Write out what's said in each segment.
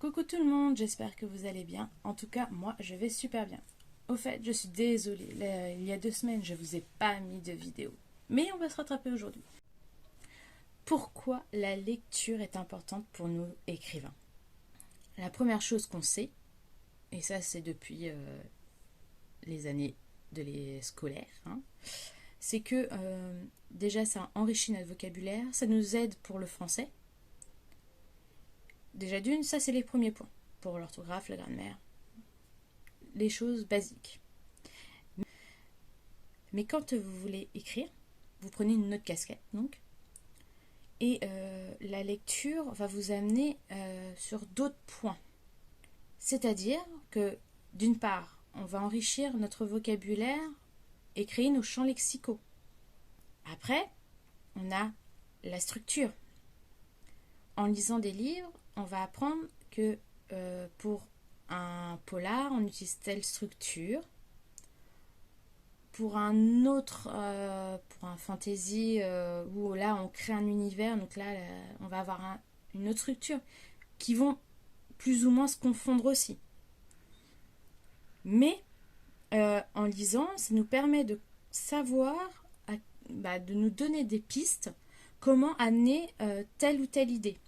Coucou tout le monde, j'espère que vous allez bien. En tout cas, moi, je vais super bien. Au fait, je suis désolée, il y a 2 semaines, je vous ai pas mis de vidéo. Mais on va se rattraper aujourd'hui. Pourquoi la lecture est importante pour nous écrivains? La première chose qu'on sait, et ça c'est depuis les années scolaires, c'est que déjà ça enrichit notre vocabulaire, ça nous aide pour le français. Déjà d'une, ça c'est les premiers points, pour l'orthographe, la grammaire, les choses basiques. Mais quand vous voulez écrire, vous prenez une autre casquette donc, et la lecture va vous amener sur d'autres points. C'est-à-dire que d'une part, on va enrichir notre vocabulaire et créer nos champs lexicaux. Après, on a la structure. En lisant des livres, on va apprendre que pour un polar, on utilise telle structure. Pour un autre, pour un fantasy, où là on crée un univers, donc là on va avoir une autre structure qui vont plus ou moins se confondre aussi. Mais en lisant, ça nous permet de savoir, de nous donner des pistes, comment amener telle ou telle idée.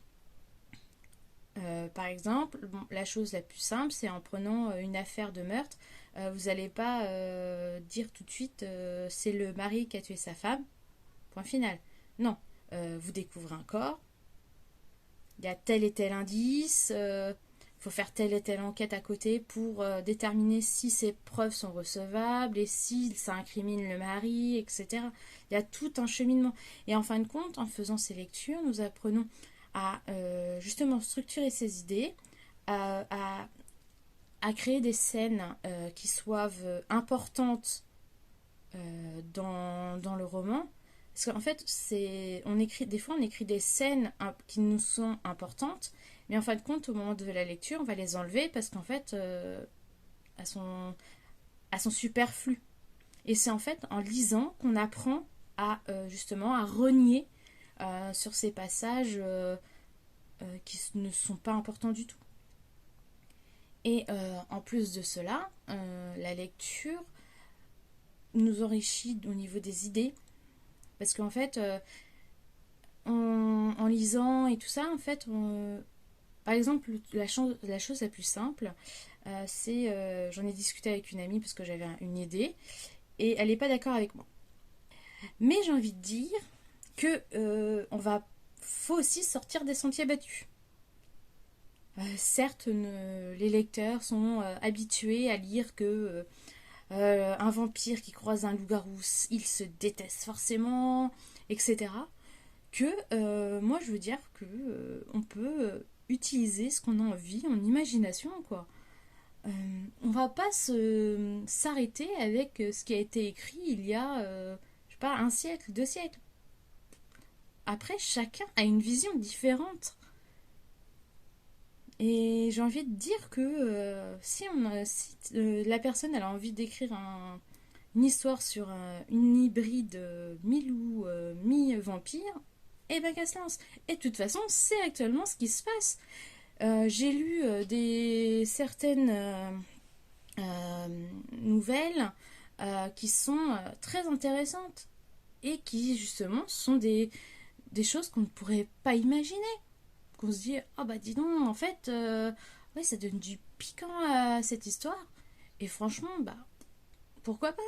Par exemple, la chose la plus simple, c'est en prenant une affaire de meurtre. Vous n'allez pas dire tout de suite c'est le mari qui a tué sa femme, point final. Non, vous découvrez un corps, il y a tel et tel indice, faut faire telle et telle enquête à côté pour déterminer si ces preuves sont recevables et si ça incrimine le mari, etc. Il y a tout un cheminement. Et en fin de compte, en faisant ces lectures, nous apprenons à justement structurer ces idées, à créer des scènes qui soient importantes dans le roman. Parce qu'en fait, des fois on écrit des scènes qui nous sont importantes, mais en fin de compte, au moment de la lecture, on va les enlever parce qu'en fait, elles sont superflues. Et c'est en fait en lisant qu'on apprend justement à renier sur ces passages qui ne sont pas importants du tout. Et en plus de cela, la lecture nous enrichit au niveau des idées. Parce qu'en fait, en lisant et tout ça, en fait, par exemple, la chose la plus simple, c'est, j'en ai discuté avec une amie parce que j'avais une idée, et elle n'est pas d'accord avec moi. Mais j'ai envie de dire que faut aussi sortir des sentiers battus. Certes, les lecteurs sont habitués à lire que un vampire qui croise un loup-garou, ils se détestent forcément, etc. Que moi, je veux dire que on peut utiliser ce qu'on a envie en imagination, quoi. On va pas s'arrêter avec ce qui a été écrit il y a, je sais pas, un siècle, 2 siècles. Après, chacun a une vision différente. Et j'ai envie de dire que si la personne elle a envie d'écrire une histoire sur une hybride mi-loup, mi-vampire, et ben qu'elle se lance. Et de toute façon, c'est actuellement ce qui se passe. J'ai lu certaines nouvelles qui sont très intéressantes et qui justement sont des choses qu'on ne pourrait pas imaginer. Qu'on se dit, ah bah dis donc, en fait, ouais, ça donne du piquant à cette histoire. Et franchement, bah, pourquoi pas?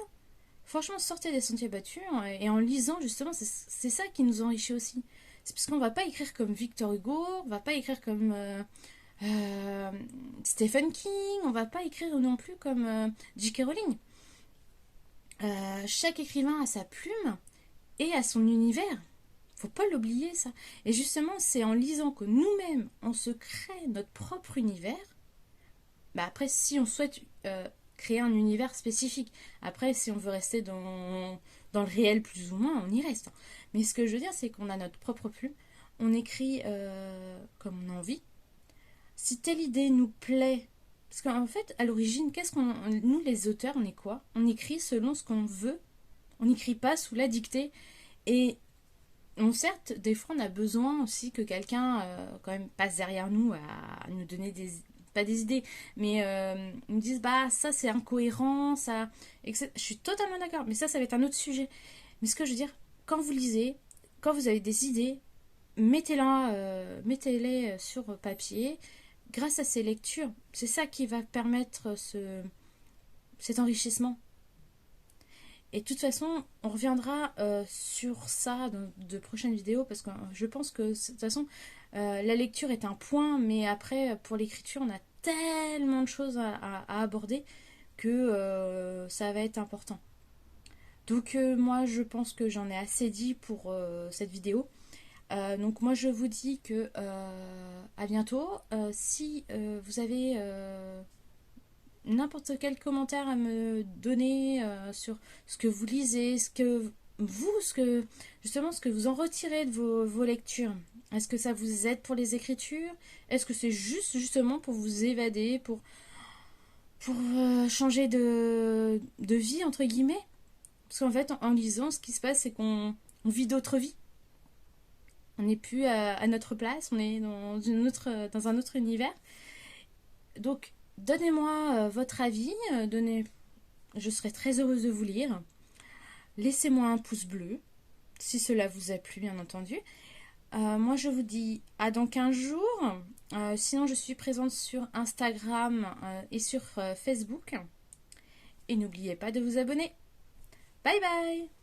Franchement, sortez des sentiers battus, et en lisant, justement, c'est ça qui nous enrichit aussi. C'est parce qu'on va pas écrire comme Victor Hugo, on va pas écrire comme Stephen King, on va pas écrire non plus comme J.K. Rowling. Chaque écrivain a sa plume et a son univers. Faut pas l'oublier, ça. Et justement, c'est en lisant que nous-mêmes, on se crée notre propre univers. Bah après, si on souhaite créer un univers spécifique, après, si on veut rester dans le réel plus ou moins, on y reste. Mais ce que je veux dire, c'est qu'on a notre propre plume. On écrit comme on a envie. Si telle idée nous plaît, parce qu'en fait, à l'origine, nous les auteurs, on est quoi? On écrit selon ce qu'on veut. On n'écrit pas sous la dictée. Et bon, certes, des fois, on a besoin aussi que quelqu'un quand même passe derrière nous à nous donner pas des idées, mais nous dise, bah ça c'est incohérent, ça, etc. Je suis totalement d'accord, mais ça va être un autre sujet. Mais ce que je veux dire, quand vous lisez, quand vous avez des idées, mettez-les sur papier. Grâce à ces lectures, c'est ça qui va permettre cet enrichissement. Et de toute façon, on reviendra sur ça dans de prochaines vidéos parce que je pense que de toute façon, la lecture est un point, mais après, pour l'écriture, on a tellement de choses à aborder que ça va être important. Donc moi, je pense que j'en ai assez dit pour cette vidéo. Donc moi, je vous dis que à bientôt. Si vous avez n'importe quel commentaire à me donner sur ce que vous lisez, justement, ce que vous en retirez de vos lectures. Est-ce que ça vous aide pour les écritures? Est-ce que c'est justement pour vous évader, pour changer de vie, entre guillemets? Parce qu'en fait, en lisant, ce qui se passe, c'est qu'on vit d'autres vies. On n'est plus à notre place, on est dans un autre univers. Donc, donnez-moi votre avis, je serai très heureuse de vous lire. Laissez-moi un pouce bleu, si cela vous a plu, bien entendu. Moi, je vous dis à dans 15 jours. Sinon, je suis présente sur Instagram et sur Facebook. Et n'oubliez pas de vous abonner. Bye bye!